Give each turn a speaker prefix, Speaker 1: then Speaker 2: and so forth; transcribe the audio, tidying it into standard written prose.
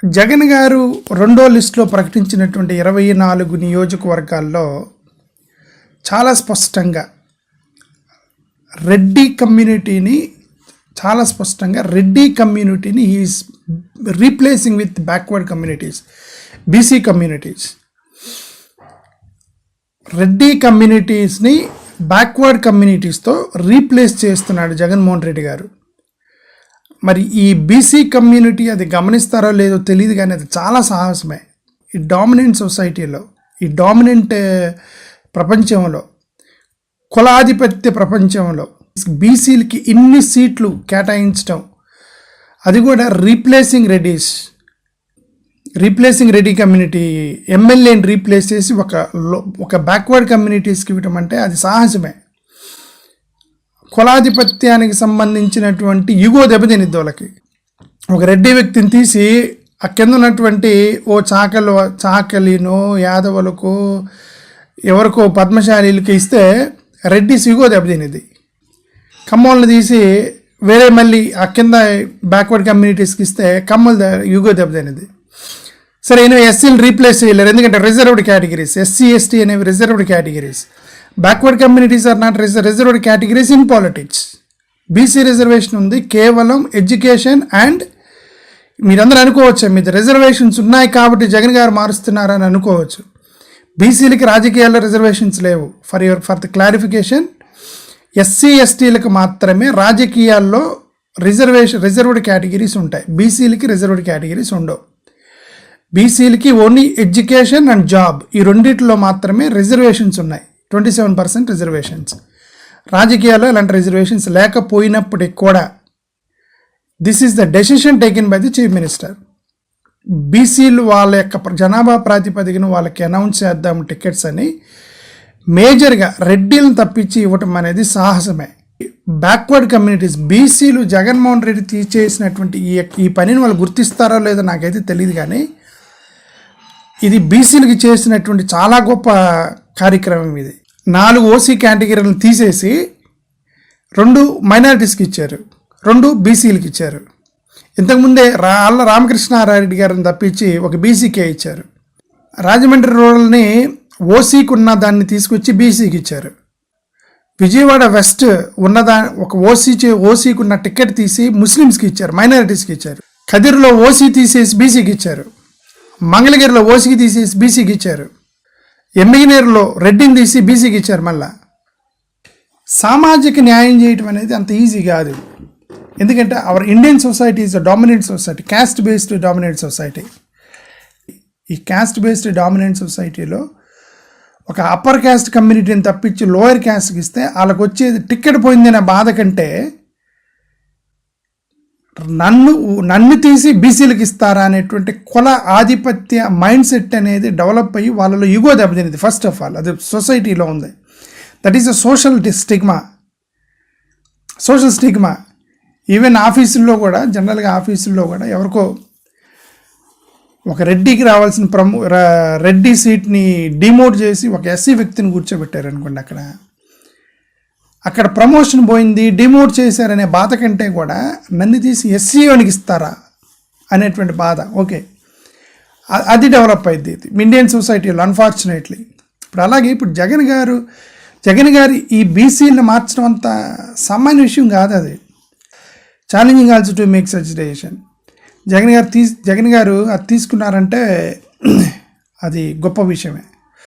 Speaker 1: జగన్ గారు రెండో లిస్టులో ప్రకటించినటువంటి 24 నియోజకవర్గాల్లో చాలా స్పష్టంగా రెడ్డి కమ్యూనిటీని he is replacing with backward communities, BC communities. Reddy కమ్యూనిటీస్ని బ్యాక్వర్డ్ కమ్యూనిటీస్తో రీప్లేస్ చేస్తున్నాడు జగన్మోహన్ రెడ్డి గారు. మరి ఈ బీసీ కమ్యూనిటీ అది గమనిస్తారో లేదో తెలియదు, కానీ అది చాలా సాహసమే. ఈ డామినెంట్ సొసైటీలో, ఈ డామినెంట్ ప్రపంచంలో, కులాధిపత్య ప్రపంచంలో బీసీలకి ఇన్ని సీట్లు కేటాయించడం, అది కూడా రీప్లేసింగ్ రెడ్డి కమ్యూనిటీ ఎమ్మెల్యేని రీప్లేస్ చేసి ఒక బ్యాక్వర్డ్ కమ్యూనిటీస్కి ఇవ్వటం అంటే అది సాహసమే. కులాధిపత్యానికి సంబంధించినటువంటి యుగో దెబ్బతినిద్ది వాళ్ళకి. ఒక రెడ్డి వ్యక్తిని తీసి ఆ కింద ఉన్నటువంటి చాకలినో యాదవులకు ఎవరికో పద్మశాలీలకి ఇస్తే రెడ్డిస్ యుగో దెబ్బతినిది. కమ్మోళ్ళని తీసి వేరే మళ్ళీ ఆ కింద బ్యాక్వర్డ్ కమ్యూనిటీస్కి ఇస్తే కమ్మల యుగో దెబ్బతినిది. సరే, ఈయన ఎస్సీని రీప్లేస్ చేయలేరు, ఎందుకంటే రిజర్వ్డ్ కేటగిరీస్. ఎస్సీ ఎస్టీ అనేవి reserved categories. Backward communities are not reserved categories in politics. BC reservation ఉంది కేవలం ఎడ్యుకేషన్ అండ్, మీరందరూ అనుకోవచ్చు మీద రిజర్వేషన్స్ ఉన్నాయి కాబట్టి జగన్ గారు మారుస్తున్నారని అనుకోవచ్చు. బీసీలకి రాజకీయాల్లో రిజర్వేషన్స్ లేవు. ఫర్ ద క్లారిఫికేషన్, ఎస్సీ ఎస్టీలకు మాత్రమే రాజకీయాల్లో రిజర్వ్డ్ కేటగిరీస్ ఉంటాయి. బీసీలకి రిజర్వ్డ్ కేటగిరీస్ ఉండవు. బీసీలకి ఓన్లీ ఎడ్యుకేషన్ అండ్ జాబ్, ఈ రెండిట్లో మాత్రమే రిజర్వేషన్స్ ఉన్నాయి. 27% రిజర్వేషన్స్. రాజకీయాల్లో ఇలాంటి రిజర్వేషన్స్ లేకపోయినప్పటికి కూడా this is the decision taken by the chief minister. బీసీలు వాళ్ళ యొక్క జనాభా ప్రాతిపదికన వాళ్ళకి అనౌన్స్ చేద్దాం టికెట్స్ అని మేజర్గా రెడ్డిలను తప్పించి ఇవ్వటం అనేది సాహసమే. బ్యాక్వర్డ్ కమ్యూనిటీస్, బీసీలు జగన్మోహన్ రెడ్డి తీసేసినటువంటి ఈ పనిని వాళ్ళు గుర్తిస్తారో లేదో నాకైతే తెలియదు, కానీ ఇది బీసీలకి చేసినటువంటి చాలా గొప్ప కార్యక్రమం. ఇది 4 ఓసీ కేటగిరీలను తీసేసి 2 మైనారిటీస్కి ఇచ్చారు, 2 బీసీలకి ఇచ్చారు. ఇంతకుముందే ఆళ్ళ రామకృష్ణారెడ్డి గారిని తప్పించి ఒక బీసీకే ఇచ్చారు. రాజమండ్రి రూరల్ని ఓసీకి ఉన్న దాన్ని తీసుకొచ్చి బీసీకి ఇచ్చారు. విజయవాడ వెస్ట్ ఒక ఓసీకి ఉన్న టికెట్ తీసి ముస్లిమ్స్కి ఇచ్చారు, మైనారిటీస్కి ఇచ్చారు. కదిరిలో ఓసీ తీసేసి బీసీకి ఇచ్చారు. మంగళగిరిలో ఓసీకి తీసేసి బీసీకి ఇచ్చారు. ఎమ్మిగినేరులో రెడ్డిని తీసి బీసీకి ఇచ్చారు. మళ్ళా సామాజిక న్యాయం చేయటం అనేది అంత ఈజీ కాదు, ఎందుకంటే our Indian society is a dominant society, caste based dominant society. ఈ క్యాస్ట్ బేస్డ్ డామినెంట్ సొసైటీలో ఒక అప్పర్ క్యాస్ట్ కమ్యూనిటీని తప్పించి లోయర్ క్యాస్ట్కి ఇస్తే వాళ్ళకి వచ్చేది టికెట్ పోయిందనే బాధ కంటే నన్ను తీసి బీసీలకు ఇస్తారా అనేటువంటి కుల ఆధిపత్య మైండ్ సెట్ అనేది డెవలప్ అయ్యి వాళ్ళలో యుగో దెబ్బతింది. ఫస్ట్ ఆఫ్ ఆల్ అది సొసైటీలో ఉంది. That is a social stigma. Even ఆఫీసుల్లో కూడా, జనరల్గా ఆఫీసుల్లో కూడా ఎవరికో ఒక రెడ్డికి రావాల్సిన రెడ్డి సీట్ని డిమోట్ చేసి ఒక ఎస్సీ వ్యక్తిని కూర్చోబెట్టారు అనుకోండి, అక్కడ ప్రమోషన్ పోయింది, డిమోట్ చేశారనే బాధ కంటే కూడా నన్ను తీసి ఎస్సీఓనికి ఇస్తారా అనేటువంటి బాధ. ఓకే, అది డెవలప్ అయింది ఇండియన్ సొసైటీలో అన్ఫార్చునేట్లీ. ఇప్పుడు జగన్ గారు ఈ బీసీలను మార్చడం అంత సామాన్య విషయం కాదు. అది challenging also to make such decision. Jagan గారు అది తీసుకున్నారంటే అది గొప్ప విషయమే.